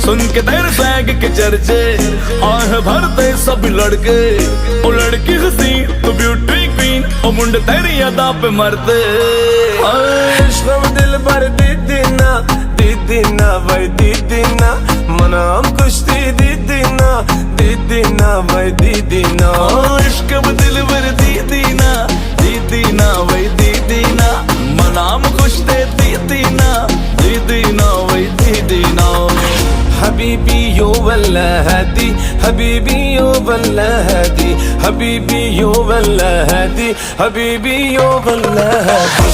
सुन के तेरे फ्लैग के चर्चे आह भरते सब लड़के। ओ लड़की हसी तो ब्यूटी क्वीन, ओ मुंडे तेरी अदा पे मरते। इश्क में दिल भर दीदीना भाई दीदीना, मनाम कुश्ती दीदीना भाई दीदीना। इश्क में दिल भर दीदीना भाई दीदीना, मनाम कुश्ती दीदीना भाई दीदीना। हबीबी यो वल्ला हदी, हबीबी यो वल्ला हदी, हबीबी यो वल्ला हदी, हबीबी यो वल्ला हदी।